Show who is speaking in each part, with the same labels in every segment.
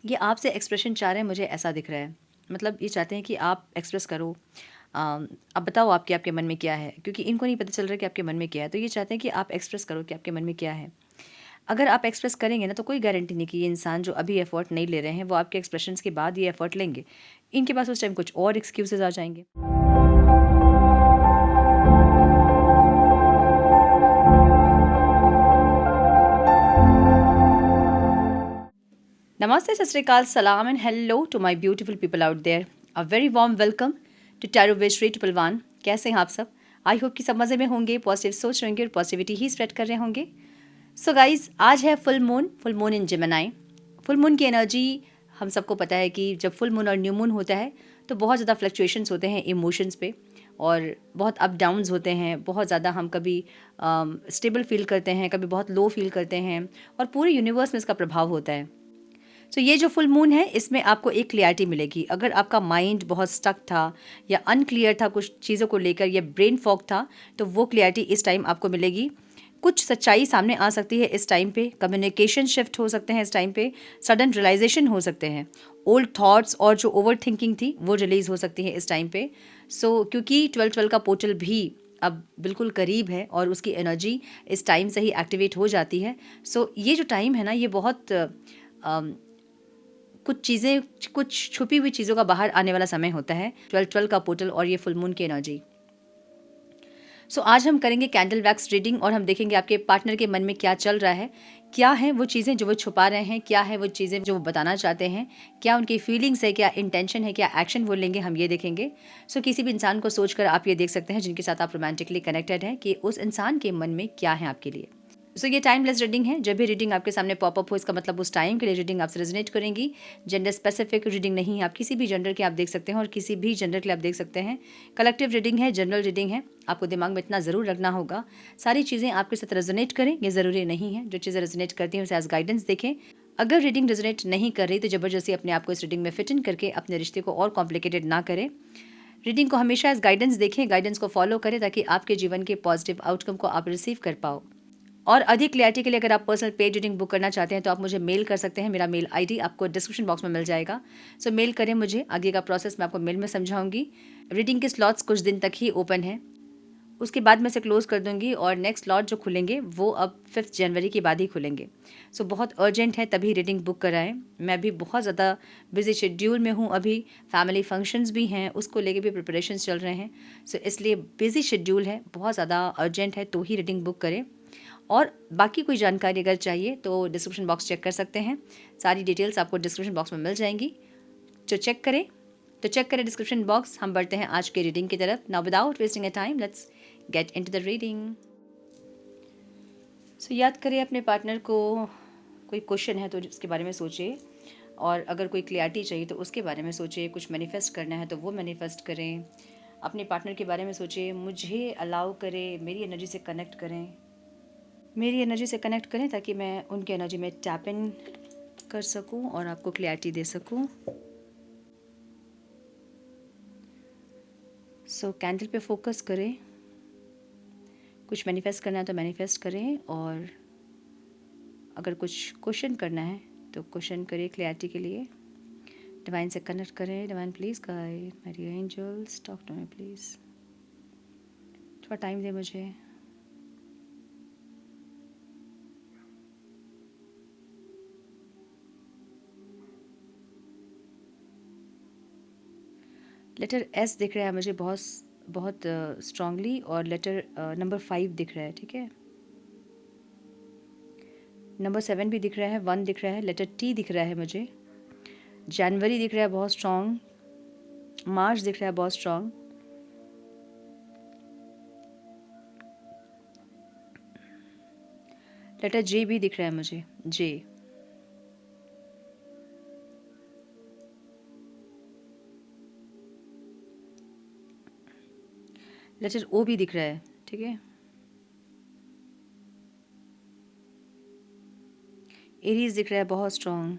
Speaker 1: ये आपसे एक्सप्रेशन चाह रहे हैं, मुझे ऐसा दिख रहा है। मतलब ये चाहते हैं कि आप एक्सप्रेस करो। अब बताओ आपके आपके मन में क्या है, क्योंकि इनको नहीं पता चल रहा कि आपके मन में क्या है, तो ये चाहते हैं कि आप एक्सप्रेस करो कि आपके मन में क्या है। अगर आप एक्सप्रेस करेंगे ना, तो कोई गारंटी नहीं कि ये इंसान जो अभी एफर्ट नहीं ले रहे हैं, वो आपके एक्सप्रेशंस के बाद ये एफर्ट लेंगे। इनके पास उस टाइम कुछ और एक्सक्यूजेज आ जाएंगे। नमस्ते, सत श्री अकाल, सलाम and hello to my beautiful people out there. A very warm welcome to tarot wish 311। कैसे हैं आप सब? आई होप कि सब मज़े में होंगे, पॉजिटिव सोच रहे होंगे और पॉजिटिविटी ही स्प्रेड कर रहे होंगे। सो गाइज, आज है full moon in Gemini. Full moon की एनर्जी, हम सबको पता है कि जब फुल मून और न्यू मून होता है तो बहुत ज़्यादा फ्लक्चुएशंस होते हैं इमोशंस पे, और बहुत अप डाउन्स होते हैं। बहुत ज़्यादा हम कभी स्टेबल फील करते हैं, कभी बहुत लो फील करते हैं, और पूरे यूनिवर्स में इसका प्रभाव होता है। तो ये जो फुल मून है, इसमें आपको एक क्लियरिटी मिलेगी। अगर आपका माइंड बहुत स्टक था या अनक्लियर था कुछ चीज़ों को लेकर, या ब्रेन फॉग था, तो वो क्लियरिटी इस टाइम आपको मिलेगी। कुछ सच्चाई सामने आ सकती है इस टाइम पे, कम्युनिकेशन शिफ्ट हो सकते हैं इस टाइम पे, सडन रियलाइजेशन हो सकते हैं, ओल्ड थॉट्स और जो ओवर थिंकिंग थी वो रिलीज हो सकती है इस टाइम पे। क्योंकि 12-12 का पोर्टल भी अब बिल्कुल करीब है और उसकी एनर्जी इस टाइम से ही एक्टिवेट हो जाती है। ये जो टाइम है ना, ये बहुत कुछ चीज़ें, कुछ छुपी हुई चीज़ों का बाहर आने वाला समय होता है, 12-12 का पोर्टल और ये फुल मून की एनर्जी। आज हम करेंगे कैंडल वैक्स रीडिंग, और हम देखेंगे आपके पार्टनर के मन में क्या चल रहा है, क्या है वो चीज़ें जो वो छुपा रहे हैं, क्या है वो चीज़ें जो वो बताना चाहते हैं, क्या उनकी फीलिंग्स है, क्या इंटेंशन है, क्या एक्शन वो लेंगे, हम ये देखेंगे। किसी भी इंसान को सोचकर आप ये देख सकते हैं जिनके साथ आप रोमांटिकली कनेक्टेड हैं, कि उस इंसान के मन में क्या है आपके लिए। ये टाइमलेस रीडिंग है। जब भी रीडिंग आपके सामने पॉपअप हो, इसका मतलब उस टाइम के लिए रीडिंग आपसे रेजोनेट करेंगी। जेंडर स्पेसिफिक रीडिंग नहीं है, आप किसी भी जेंडर के आप देख सकते हैं और किसी भी जेंडर के लिए आप देख सकते हैं। कलेक्टिव रीडिंग है, जनरल रीडिंग है। आपको दिमाग में इतना ज़रूर रखना होगा, सारी चीज़ें आपके साथ रेजोनेट करें ये ज़रूरी नहीं है। जो चीज़ें रेजोनेट करती हैं उसे एज गाइडेंस देखें। अगर रीडिंग रेजोनेट नहीं कर रही तो ज़बरदस्ती अपने आप को इस रीडिंग में फिट इन करके अपने रिश्ते को और कॉम्प्लिकेटेड ना करें। रीडिंग को हमेशा एज गाइडेंस देखें, गाइडेंस को फॉलो करें, ताकि आपके जीवन के पॉजिटिव आउटकम को आप रिसीव कर पाओ। और अधिक क्लैरिटी के लिए अगर आप पर्सनल पेड रीडिंग बुक करना चाहते हैं तो आप मुझे मेल कर सकते हैं। मेरा मेल आईडी आपको डिस्क्रिप्शन बॉक्स में मिल जाएगा। मेल करें मुझे, आगे का प्रोसेस मैं आपको मेल में समझाऊंगी। रीडिंग के स्लॉट्स कुछ दिन तक ही ओपन है, उसके बाद मैं इसे क्लोज़ कर दूंगी, और नेक्स्ट स्लॉट जो खुलेंगे वो अब 5 जनवरी के बाद ही खुलेंगे। बहुत अर्जेंट है, तभी रीडिंग बुक कराएं। मैं भी बहुत ज़्यादा बिजी शेड्यूल में हूँ अभी, फैमिली फंक्शंस भी हैं, उसको लेके भी प्रिपरेशंस चल रहे हैं। इसलिए बिजी शेड्यूल है, बहुत ज़्यादा अर्जेंट है, तो ही रीडिंग बुक करें। और बाकी कोई जानकारी अगर चाहिए तो डिस्क्रिप्शन बॉक्स चेक कर सकते हैं, सारी डिटेल्स आपको डिस्क्रिप्शन बॉक्स में मिल जाएंगी। चेक करें डिस्क्रिप्शन बॉक्स। हम बढ़ते हैं आज के रीडिंग की तरफ। Now without wasting a time, let's get into the reading. याद करें अपने पार्टनर को। कोई क्वेश्चन है तो उसके बारे में सोचिए, और अगर कोई क्लियरिटी चाहिए तो उसके बारे में सोचिए। कुछ मैनिफेस्ट करना है तो वो मैनिफेस्ट करें। अपने पार्टनर के बारे में सोचिए, मुझे अलाउ करें, मेरी एनर्जी से कनेक्ट करें, ताकि मैं उनकी एनर्जी में टैप इन कर सकूं और आपको क्लैरिटी दे सकूं। कैंडल पे फोकस करें। कुछ मैनिफेस्ट करना है तो मैनिफेस्ट करें, और अगर कुछ क्वेश्चन करना है तो क्वेश्चन करें क्लैरिटी के लिए। डिवाइन से कनेक्ट करें। डिवाइन प्लीज़ गाइड, मेरी angels talk to me please. थोड़ा टाइम दे मुझे। लेटर एस दिख रहा है मुझे बहुत बहुत स्ट्रांगली, और लेटर नंबर 5 दिख रहा है, ठीक है। नंबर 7 भी दिख रहा है, 1 दिख रहा है, लेटर टी दिख रहा है मुझे, जनवरी दिख रहा है बहुत स्ट्रांग, मार्च दिख रहा है बहुत स्ट्रांग, लेटर जे भी दिख रहा है मुझे, जे। लेटर ओ भी दिख रहा है, ठीक है। एरीज दिख रहा है बहुत स्ट्रांग।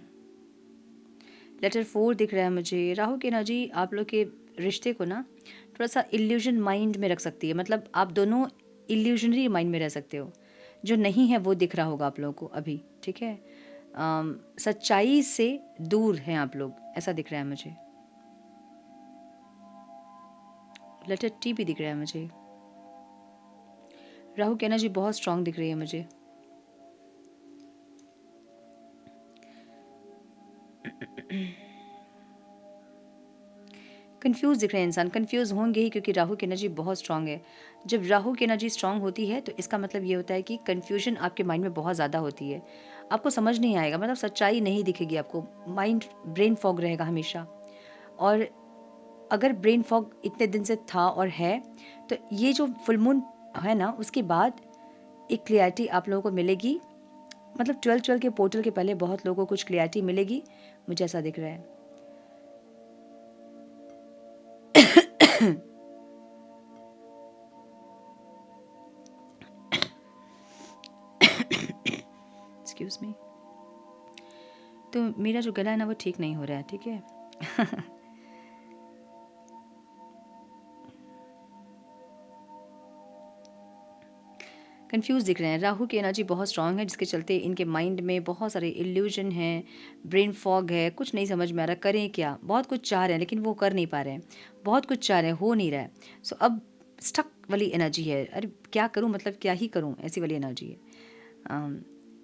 Speaker 1: लेटर 4 दिख रहा है मुझे। राहु की एनर्जी आप लोग के रिश्ते को ना थोड़ा सा इल्यूजन माइंड में रख सकती है। मतलब आप दोनों इल्यूजनरी माइंड में रह सकते हो। जो नहीं है वो दिख रहा होगा आप लोगों को अभी, ठीक है। सच्चाई से दूर हैं आप लोग, ऐसा दिख रहा है मुझे। लेटर टी भी दिख रहा है मुझे। राहु की एनर्जी बहुत स्ट्रांग दिख रही है मुझे। कंफ्यूज दिख रहे हैं इंसान, कंफ्यूज होंगे ही क्योंकि राहु की एनर्जी बहुत स्ट्रांग है। जब राहु की एनर्जी स्ट्रांग होती है तो इसका मतलब ये होता है कि कंफ्यूजन आपके माइंड में बहुत ज़्यादा होती है, आपको समझ नहीं आएगा, मतलब सच्चाई नहीं दिखेगी आपको, माइंड ब्रेन फॉग रहेगा हमेशा। और अगर ब्रेन फॉग इतने दिन से था और है, तो ये जो फुल मून है ना, उसके बाद एक क्लियरिटी आप लोगों को मिलेगी। मतलब 12 के पोर्टल के पहले बहुत लोगों को कुछ क्लियरिटी मिलेगी, मुझे ऐसा दिख रहा है। Excuse me. तो मेरा जो गला है ना वो ठीक नहीं हो रहा है, ठीक है। कंफ्यूज दिख रहे हैं। राहु की एनर्जी बहुत स्ट्रांग है जिसके चलते इनके माइंड में बहुत सारे इल्यूजन हैं, ब्रेन फॉग है, कुछ नहीं समझ में आ रहा करें क्या। बहुत कुछ चाह रहे हैं लेकिन वो कर नहीं पा रहे हैं, बहुत कुछ चाह रहे हैं हो नहीं रहा है। सो अब स्टक वाली एनर्जी है, अरे क्या करूं, मतलब क्या ही करूं, ऐसी वाली एनर्जी है।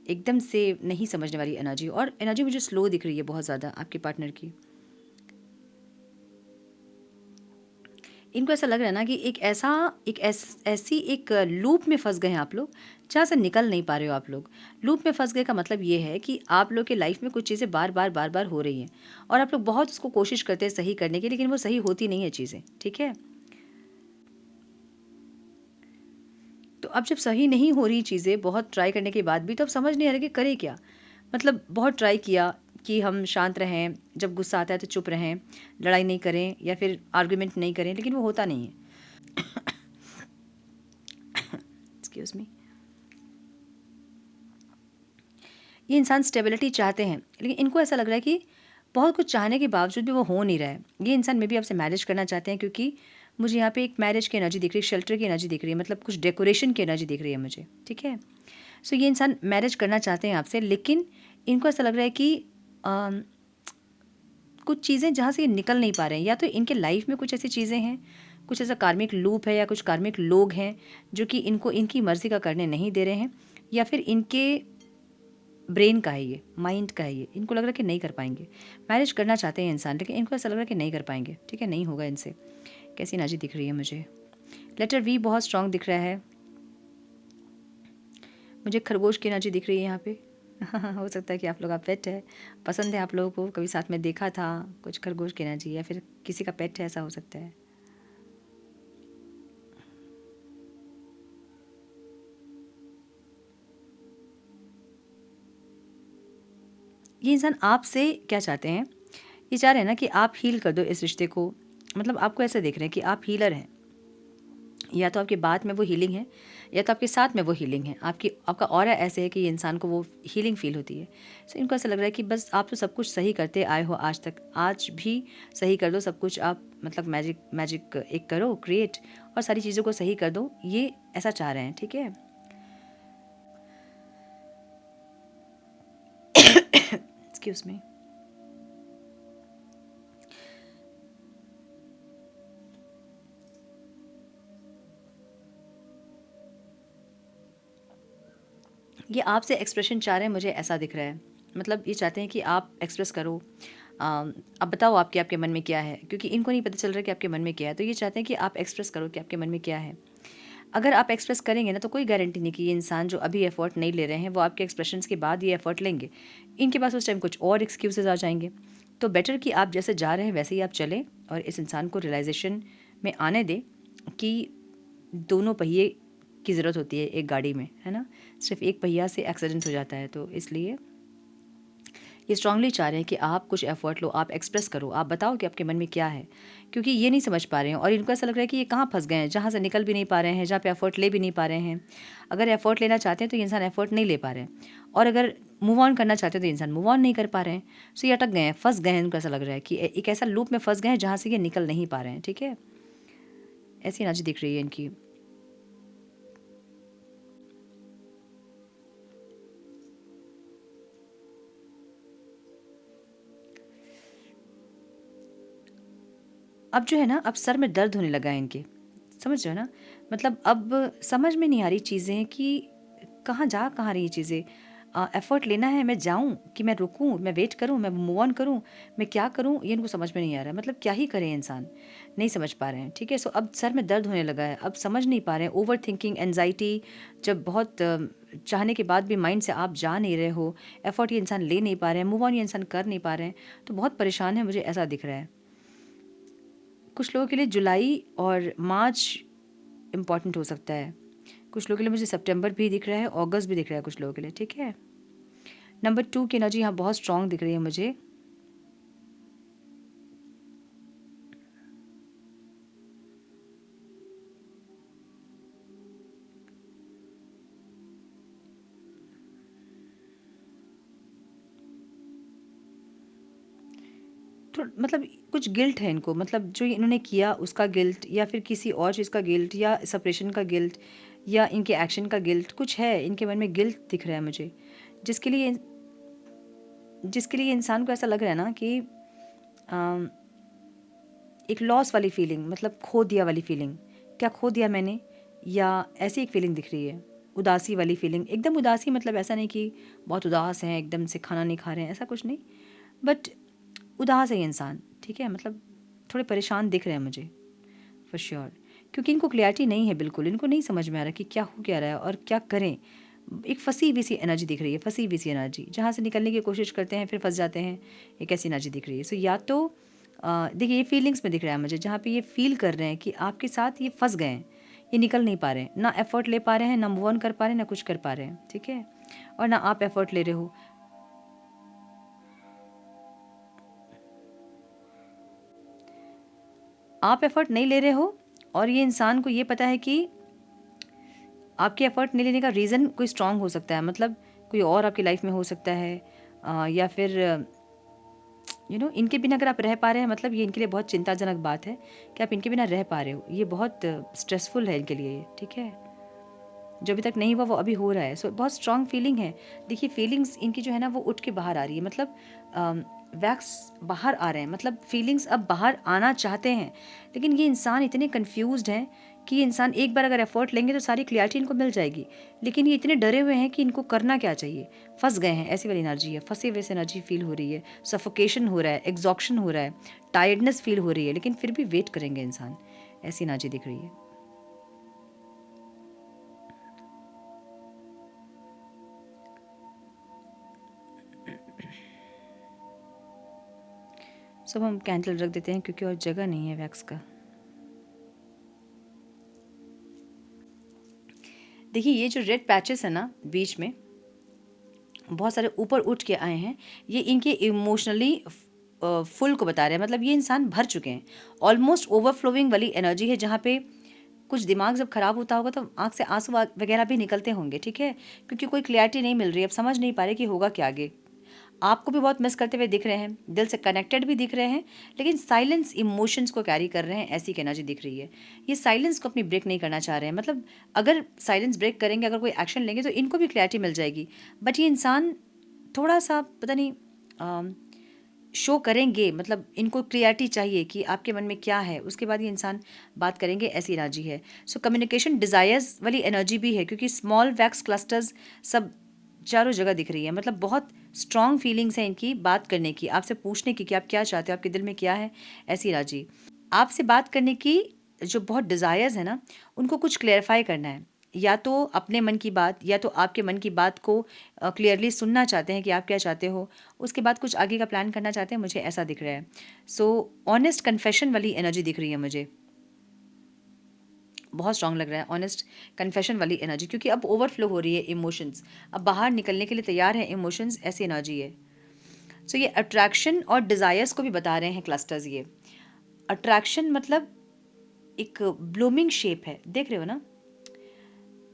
Speaker 1: एकदम से नहीं समझने वाली एनर्जी, और एनर्जी मुझे स्लो दिख रही है बहुत ज़्यादा आपके पार्टनर की। इनको ऐसा लग रहा है ना कि ऐसी एक लूप में फंस गए हैं आप लोग, जहाँ से निकल नहीं पा रहे हो आप लोग। लूप में फंस गए का मतलब ये है कि आप लोग के लाइफ में कुछ चीज़ें बार बार हो रही हैं और आप लोग बहुत उसको कोशिश करते हैं सही करने की, लेकिन वो सही होती नहीं है चीज़ें, ठीक है। तो अब जब सही नहीं हो रही चीज़ें बहुत ट्राई करने के बाद भी, तो अब समझ नहीं आ रहा कि करें क्या। मतलब बहुत ट्राई किया कि हम शांत रहें, जब गुस्सा आता है तो चुप रहें, लड़ाई नहीं करें या फिर आर्गुमेंट नहीं करें, लेकिन वो होता नहीं है। Excuse me. ये इंसान स्टेबिलिटी चाहते हैं, लेकिन इनको ऐसा लग रहा है कि बहुत कुछ चाहने के बावजूद भी वो हो नहीं रहा है। ये इंसान मे भी आपसे मैरिज करना चाहते हैं, क्योंकि मुझे यहाँ पे एक मैरिज की एनर्जी दिख रही है, शेल्टर की एनर्जी दिख रही है, मतलब कुछ डेकोरेशन की एनर्जी दिख रही है मुझे, ठीक है। सो ये इंसान मैरिज करना चाहते हैं आपसे, लेकिन इनको ऐसा लग रहा है कि कुछ चीज़ें जहाँ से ये निकल नहीं पा रहे हैं, या तो इनके लाइफ में कुछ ऐसी चीज़ें हैं, कुछ ऐसा कार्मिक लूप है, या कुछ कार्मिक लोग हैं जो कि इनको इनकी मर्ज़ी का करने नहीं दे रहे हैं, या फिर इनके ब्रेन का है, ये माइंड का है, ये इनको लग रहा है कि नहीं कर पाएंगे। मैरिज करना चाहते हैं इंसान, लेकिन इनको ऐसा लग रहा है कि नहीं कर पाएंगे, ठीक है, नहीं होगा इनसे। कैसी एनर्जी दिख रही है मुझे। लेटर वी बहुत स्ट्रांग दिख रहा है मुझे। खरगोश की एनर्जी दिख रही है यहाँ पे। हो सकता है कि आप लोग का पेट है, पसंद है आप लोगों को, कभी साथ में देखा था कुछ खरगोश की एनर्जी, या फिर किसी का पेट है, ऐसा हो सकता है। ये इंसान आपसे क्या चाहते हैं, ये चाह रहे हैं ना कि आप हील कर दो इस रिश्ते को। मतलब आपको ऐसे देख रहे हैं कि आप हीलर हैं, या तो आपकी बात में वो हीलिंग है, या तो आपके साथ में वो हीलिंग है। आपका ऑरा ऐसे है कि ये इंसान को वो हीलिंग फील होती है। सो इनको ऐसा लग रहा है कि बस आप तो सब कुछ सही करते आए हो आज तक, आज भी सही कर दो सब कुछ आप, मतलब मैजिक एक करो क्रिएट, और सारी चीज़ों को सही कर दो, ये ऐसा चाह रहे हैं, ठीक है। Excuse me. ये आपसे एक्सप्रेशन चाह रहे हैं, मुझे ऐसा दिख रहा है। मतलब ये चाहते हैं कि आप एक्सप्रेस करो, अब बताओ आपके मन में क्या है, क्योंकि इनको नहीं पता चल रहा है कि आपके मन में क्या है, तो ये चाहते हैं कि आप एक्सप्रेस करो कि आपके मन में क्या है। अगर आप एक्सप्रेस करेंगे ना, तो कोई गारंटी नहीं कि ये इंसान जो अभी एफर्ट नहीं ले रहे हैं वो आपके एक्सप्रेशंस के बाद ये एफर्ट लेंगे। इनके पास उस टाइम कुछ और एक्सक्यूजेज आ जाएंगे। तो बेटर कि आप जैसे जा रहे हैं वैसे ही आप चलें, और इस इंसान को रियलाइजेशन में आने दें कि दोनों पहिए की ज़रूरत होती है एक गाड़ी में, है ना। सिर्फ एक पहिया से एक्सीडेंट हो जाता है, तो इसलिए ये स्ट्रांगली चाह रहे हैं कि आप कुछ एफर्ट लो, आप एक्सप्रेस करो, आप बताओ कि आपके मन में क्या है, क्योंकि ये नहीं समझ पा रहे हैं। और इनको ऐसा लग रहा है कि ये कहाँ फंस गए हैं, जहाँ से निकल भी नहीं पा रहे हैं, जहाँ पे एफर्ट ले भी नहीं पा रहे हैं। अगर एफर्ट लेना चाहते हैं तो ये इंसान एफर्ट नहीं ले पा रहे हैं, और अगर मूव ऑन करना चाहते हैं तो इंसान मूव ऑन नहीं कर पा रहे हैं। सो ये अटक गए हैं, फंस गए हैं। इनको ऐसा लग रहा है कि एक ऐसा लूप में फंस गए हैं जहाँ से ये निकल नहीं पा रहे हैं, ठीक है। ऐसी एनर्जी दिख रही है इनकी। अब जो है ना, अब सर में दर्द होने लगा है इनके, समझ रहे हो ना? मतलब अब समझ में नहीं आ रही चीज़ें कि कहाँ रही ये चीज़ें। एफ़र्ट लेना है, मैं जाऊँ कि मैं रुकूँ, मैं वेट करूँ, मैं मूव ऑन करूँ, मैं क्या करूँ? ये इनको समझ में नहीं आ रहा है। मतलब क्या ही करे इंसान, नहीं समझ पा रहे हैं, ठीक है? सो अब सर में दर्द होने लगा है, अब समझ नहीं पा रहे हैं, ओवरथिंकिंग, एंग्ज़ायटी, जब बहुत चाहने के बाद भी माइंड से आप जा नहीं रहे हो, एफ़र्ट ये इंसान ले नहीं पा रहे हैं, मूव ऑन ये इंसान कर नहीं पा रहे हैं, तो बहुत परेशान है, मुझे ऐसा दिख रहा है। कुछ लोगों के लिए जुलाई और मार्च इम्पॉर्टेंट हो सकता है, कुछ लोगों के लिए मुझे सितंबर भी दिख रहा है, अगस्त भी दिख रहा है कुछ लोगों के लिए, ठीक है? नंबर 2 की एनर्जी यहाँ बहुत स्ट्रांग दिख रही है मुझे। तो मतलब कुछ गिल्ट है इनको, मतलब जो इन्होंने किया उसका गिल्ट, या फिर किसी और चीज़ का गिल्ट, या सेपरेशन का गिल्ट, या इनके एक्शन का गिल्ट, कुछ है इनके मन में गिल्ट दिख रहा है मुझे, जिसके लिए जिसके लिए इंसान को ऐसा लग रहा है ना कि अम, एक लॉस वाली फीलिंग, मतलब खो दिया वाली फीलिंग, क्या खो दिया मैंने, या ऐसी एक फीलिंग दिख रही है, उदासी वाली फीलिंग, एकदम उदासी, मतलब ऐसा नहीं कि बहुत उदास हैं, एकदम से खाना नहीं खा रहे हैं, ऐसा कुछ नहीं, बट उदास है ये इंसान, ठीक है? मतलब थोड़े परेशान दिख रहे हैं मुझे, फॉर श्योर, क्योंकि इनको क्लैरिटी नहीं है बिल्कुल, इनको नहीं समझ में आ रहा कि क्या हो क्या रहा है और क्या करें। एक फंसी हुई सी एनर्जी दिख रही है, फंसी हुई सी एनर्जी, जहाँ से निकलने की कोशिश करते हैं फिर फंस जाते हैं, एक ऐसी एनर्जी दिख रही है। सो या तो देखिए, ये फीलिंग्स में दिख रहा है मुझे, जहाँ पे ये फील कर रहे हैं कि आपके साथ ये फंस गए हैं, ये निकल नहीं पा रहे हैं, ना एफर्ट ले पा रहे हैं, ना मूव ऑन कर पा रहे हैं, ना कुछ कर पा रहे हैं, ठीक है? और ना आप एफर्ट ले रहे हो। आप एफर्ट नहीं ले रहे हो, और ये इंसान को ये पता है कि आपके एफर्ट नहीं लेने का रीज़न कोई स्ट्रांग हो सकता है, मतलब कोई और आपकी लाइफ में हो सकता है, या फिर इनके बिना अगर आप रह पा रहे हैं, मतलब ये इनके लिए बहुत चिंताजनक बात है कि आप इनके बिना रह पा रहे हो, ये बहुत स्ट्रेसफुल है इनके लिए, ठीक है? जो अभी तक नहीं हुआ वो अभी हो रहा है, सो बहुत स्ट्रांग फीलिंग है। देखिए, फीलिंग्स इनकी जो है ना वो उठ के बाहर आ रही है, मतलब वैक्स बाहर आ रहे हैं, मतलब फीलिंग्स अब बाहर आना चाहते हैं, लेकिन ये इंसान इतने कंफ्यूज्ड हैं कि ये इंसान एक बार अगर एफर्ट लेंगे तो सारी क्लियरिटी इनको मिल जाएगी, लेकिन ये इतने डरे हुए हैं कि इनको करना क्या चाहिए, फंस गए हैं, ऐसी वाली एनर्जी है, फंसे हुए से एनर्जी फील हो रही है, सफोकेशन हो रहा है, एग्जॉक्शन हो रहा है, टायर्डनेस फील हो रही है, लेकिन फिर भी वेट करेंगे इंसान, ऐसी एनर्जी दिख रही है। सब हम कैंडल रख देते हैं क्योंकि और जगह नहीं है वैक्स का। देखिए, ये जो रेड पैचेस है ना बीच में, बहुत सारे ऊपर उठ के आए हैं, ये इनके इमोशनली फुल को बता रहे हैं, मतलब ये इंसान भर चुके हैं, ऑलमोस्ट ओवरफ्लोइंग वाली एनर्जी है, जहाँ पे कुछ दिमाग जब खराब होता होगा तो आंख से आंसू वगैरह भी निकलते होंगे, ठीक है? क्योंकि कोई क्लैरिटी नहीं मिल रही है, अब समझ नहीं पा रहे कि होगा क्या आगे। आपको भी बहुत मिस करते हुए दिख रहे हैं, दिल से कनेक्टेड भी दिख रहे हैं, लेकिन साइलेंस इमोशंस को कैरी कर रहे हैं, ऐसी एक एनर्जी दिख रही है। ये साइलेंस को अपनी ब्रेक नहीं करना चाह रहे हैं, मतलब अगर साइलेंस ब्रेक करेंगे, अगर कोई एक्शन लेंगे तो इनको भी क्लैरिटी मिल जाएगी, बट ये इंसान थोड़ा सा पता नहीं शो करेंगे, मतलब इनको क्लियरिटी चाहिए कि आपके मन में क्या है, उसके बाद ये इंसान बात करेंगे, ऐसी एनर्जी है। सो कम्युनिकेशन डिज़ायर्स वाली एनर्जी भी है, क्योंकि स्मॉल वैक्स क्लस्टर्स सब चारों जगह दिख रही है, मतलब बहुत स्ट्रॉन्ग फीलिंग्स हैं इनकी बात करने की, आपसे पूछने की कि आप क्या चाहते हो, आपके दिल में क्या है, ऐसी एनर्जी आपसे बात करने की, जो बहुत डिज़ायर्स है ना, उनको कुछ क्लेरिफाई करना है, या तो अपने मन की बात, या तो आपके मन की बात को क्लियरली सुनना चाहते हैं कि आप क्या चाहते हो, उसके बाद कुछ आगे का प्लान करना चाहते हैं, मुझे ऐसा दिख रहा है। सो ऑनेस्ट कन्फेशन वाली एनर्जी दिख रही है मुझे, बहुत स्ट्रांग लग रहा है ऑनेस्ट कन्फेशन वाली एनर्जी, क्योंकि अब ओवरफ्लो हो रही है इमोशंस, अब बाहर निकलने के लिए तैयार है इमोशंस, ऐसी एनर्जी है। सो ये अट्रैक्शन और डिज़ायर्स को भी बता रहे हैं क्लस्टर्स। ये अट्रैक्शन मतलब एक ब्लूमिंग शेप है, देख रहे हो ना,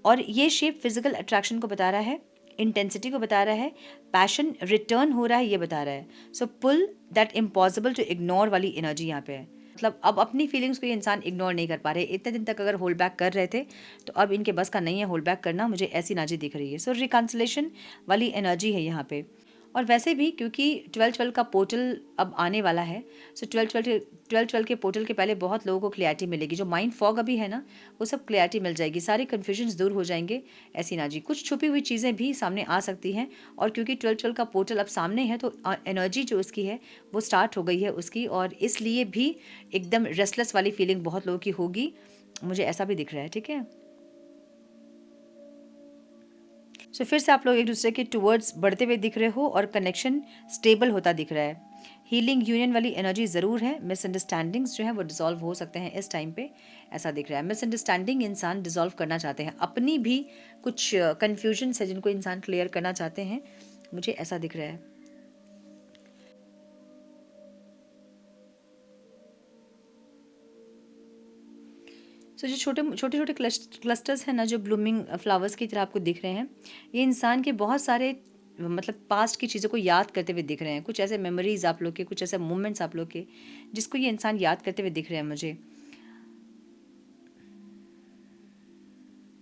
Speaker 1: और ये शेप फिजिकल अट्रैक्शन को बता रहा है, इंटेंसिटी को बता रहा है, पैशन रिटर्न हो रहा है ये बता रहा है। So pull that impossible to ignore वाली एनर्जी यहाँ पे है, मतलब अब अपनी फीलिंग्स को ये इंसान इग्नोर नहीं कर पा रहे, इतने दिन तक अगर होल्ड बैक कर रहे थे तो अब इनके बस का नहीं है होल्ड बैक करना, मुझे ऐसी एनर्जी दिख रही है। सो रिकन्सिलेशन वाली एनर्जी है यहाँ पे, और वैसे भी क्योंकि 12-12 का पोर्टल अब आने वाला है, सो 12-12 के पोर्टल के पहले बहुत लोगों को क्लैरिटी मिलेगी। जो माइंड फॉग अभी है ना, वो सब क्लैरिटी मिल जाएगी, सारे कन्फ्यूजन्स दूर हो जाएंगे। ऐसी ना जी, कुछ छुपी हुई चीज़ें भी सामने आ सकती हैं। और क्योंकि 12-12 का पोर्टल अब सामने है, तो एनर्जी जो उसकी है वो स्टार्ट हो गई है उसकी, और इसलिए भी एकदम रेस्टलेस वाली फीलिंग बहुत लोगों की होगी, मुझे ऐसा भी दिख रहा है। ठीक है, सो फिर से आप लोग एक दूसरे के टूवर्ड्स बढ़ते हुए दिख रहे हो और कनेक्शन स्टेबल होता दिख रहा है। हीलिंग यूनियन वाली एनर्जी ज़रूर है। मिसअंडरस्टैंडिंग्स जो है वो डिसॉल्व हो सकते हैं इस टाइम पे, ऐसा दिख रहा है। मिसअंडरस्टैंडिंग इंसान डिसॉल्व करना चाहते हैं, अपनी भी कुछ कन्फ्यूजन्स है जिनको इंसान क्लियर करना चाहते हैं, मुझे ऐसा दिख रहा है। सो जो छोटे छोटे छोटे क्लस्टर्स हैं ना, जो ब्लूमिंग फ्लावर्स की तरह आपको दिख रहे हैं, ये इंसान के बहुत सारे मतलब पास्ट की चीज़ों को याद करते हुए दिख रहे हैं। कुछ ऐसे मेमोरीज आप लोग के, कुछ ऐसे मोमेंट्स आप लोग के, जिसको ये इंसान याद करते हुए दिख रहे हैं मुझे।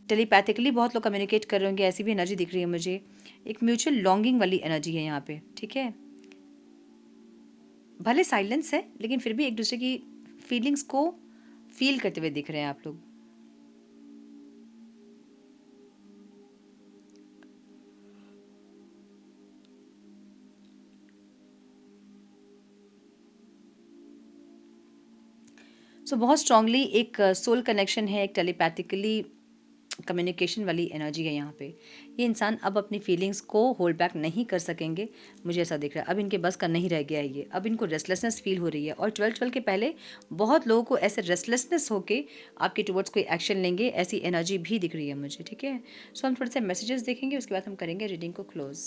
Speaker 1: टेलीपैथिकली बहुत लोग कम्युनिकेट कर रहे होंगे, ऐसी भी एनर्जी दिख रही है मुझे। एक म्यूचुअल लॉन्गिंग वाली एनर्जी है यहाँ पे। ठीक है, भले साइलेंस है लेकिन फिर भी एक दूसरे की फीलिंग्स को फील करते हुए दिख रहे हैं आप लोग। बहुत स्ट्रांगली एक सोल कनेक्शन है, एक टेलीपैथिकली कम्युनिकेशन वाली एनर्जी है यहाँ पे। ये इंसान अब अपनी फीलिंग्स को होल्ड बैक नहीं कर सकेंगे, मुझे ऐसा दिख रहा है। अब इनके बस का नहीं रह गया है ये, अब इनको रेस्टलेसनेस फील हो रही है। और 12-12 के पहले बहुत लोगों को ऐसे रेस्टलेसनेस होके आपके टुवर्ड्स कोई एक्शन लेंगे, ऐसी एनर्जी भी दिख रही है मुझे। ठीक है, सो हम थोड़े से मैसेजेस देखेंगे, उसके बाद हम करेंगे रीडिंग को क्लोज।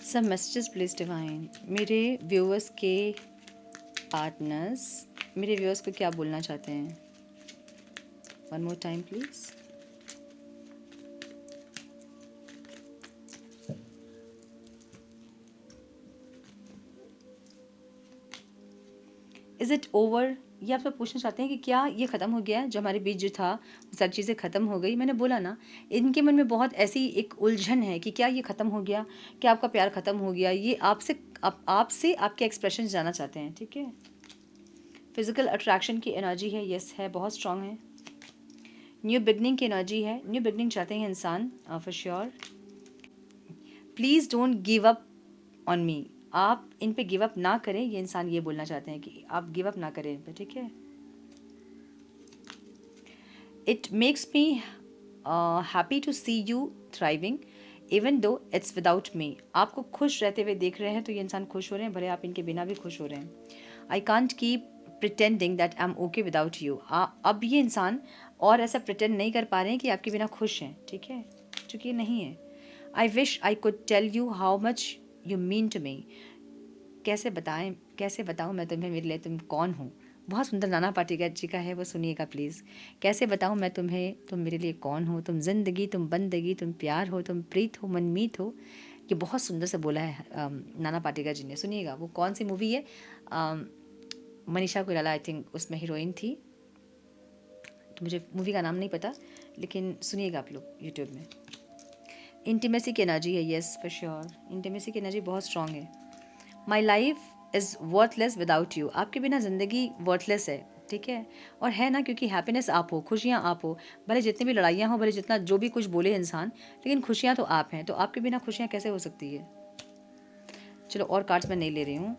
Speaker 1: सब मैसेजेस प्लीज डिवाइन। मेरे व्यूअर्स के पार्टनर्स मेरे व्यूअर्स को क्या बोलना चाहते हैं? One more time please. Is it over? ये आप सब पूछना चाहते हैं कि क्या ये ख़त्म हो गया है, जो हमारे बीच जो था वो सारी चीज़ें ख़त्म हो गई? मैंने बोला ना, इनके मन में बहुत ऐसी एक उलझन है कि क्या ये ख़त्म हो गया, क्या आपका प्यार ख़त्म हो गया। ये आपसे आपके एक्सप्रेशन जाना चाहते हैं। ठीक है, फिजिकल अट्रैक्शन की एनर्जी है, यस है, बहुत स्ट्रांग है। न्यू बिगनिंग की एनर्जी है, न्यू बिगनिंग चाहते हैं इंसान for sure. Please don't give up on me. आप इन पे गिव अप ना करें, ये इंसान ये बोलना चाहते हैं कि आप गिव अप ना करें इन पे। ठीक है, it makes me happy to see you thriving even though it's without me. आपको खुश रहते हुए देख रहे हैं, तो ये इंसान खुश हो रहे हैं, भले आप इनके बिना भी खुश हो रहे हैं। I can't keep pretending that I am okay without you. अब ये इंसान और ऐसा प्रिटेंड नहीं कर पा रहे हैं कि आपके बिना खुश हैं। ठीक है, चूँकि ये नहीं है। I wish I could tell you how much you mean to me. कैसे बताऊँ मैं तुम्हें, मेरे लिए तुम कौन हो। बहुत सुंदर नाना पाटेकर जी का है, वो सुनिएगा प्लीज़। कैसे बताऊँ मैं तुम्हें, तुम मेरे लिए कौन हो, तुम जिंदगी, तुम बंदगी, तुम प्यार हो, तुम प्रीत हो, मनमीत हो। ये बहुत सुंदर से बोला है नाना पाटेकर जी ने, सुनिएगा। वो कौन सी मूवी है? मनीषा कोइराला आई थिंक उसमें हीरोइन थी, तो मुझे मूवी का नाम नहीं पता, लेकिन सुनिएगा आप लोग यूट्यूब में। इंटीमेसी की एनर्जी है, येस फॉर श्योर। इंटीमेसी की एनर्जी बहुत स्ट्रांग है। My life is worthless without you. आपके बिना ज़िंदगी वर्थलेस है। ठीक है, और है ना, क्योंकि हैप्पीनेस आप हो, खुशियाँ आप हो। भले जितनी भी लड़ाइयाँ हो, भले जितना जो भी कुछ बोले इंसान, लेकिन खुशियाँ तो आप हैं। तो आपके बिना खुशियाँ कैसे हो सकती है? चलो और कार्ड्स मैं नहीं ले रही हूँ।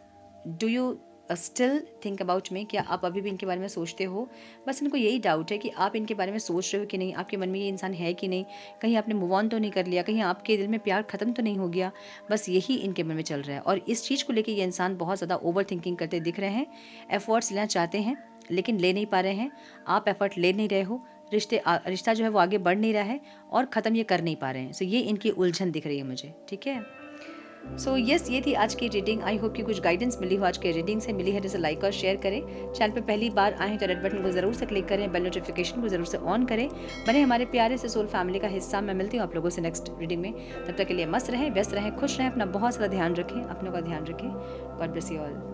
Speaker 1: Do you still think about me? क्या आप अभी भी इनके बारे में सोचते हो? बस इनको यही डाउट है कि आप इनके बारे में सोच रहे हो कि नहीं, आपके मन में ये इंसान है कि नहीं, कहीं आपने मूव ऑन तो नहीं कर लिया, कहीं आपके दिल में प्यार ख़त्म तो नहीं हो गया। बस यही इनके मन में चल रहा है, और इस चीज़ को लेकर ये इंसान बहुत ज़्यादा ओवर थिंकिंग करते दिख रहे हैं। एफर्ट्स लेना चाहते हैं लेकिन ले नहीं पा रहे हैं। आप एफर्ट ले नहीं रहे हो, रिश्ता जो है वो आगे बढ़ नहीं रहा है, और ख़त्म ये कर नहीं पा रहे हैं। सो ये इनकी उलझन दिख रही है मुझे। ठीक है, सो यस, ये थी आज की रीडिंग। आई होप कि कुछ गाइडेंस मिली हो आज के रीडिंग से। मिली है जैसे लाइक और शेयर करें। चैनल पे पहली बार आए तो रेड बटन को ज़रूर से क्लिक करें, बेल नोटिफिकेशन को ज़रूर से ऑन करें, बने हमारे प्यारे से सोल फैमिली का हिस्सा। मैं मिलती हूँ आप लोगों से नेक्स्ट रीडिंग में। तब तक के लिए मस्त रहें, व्यस्त रहें, खुश रहें, अपना बहुत सारा ध्यान रखें, अपनों का ध्यान रखें। God bless you all.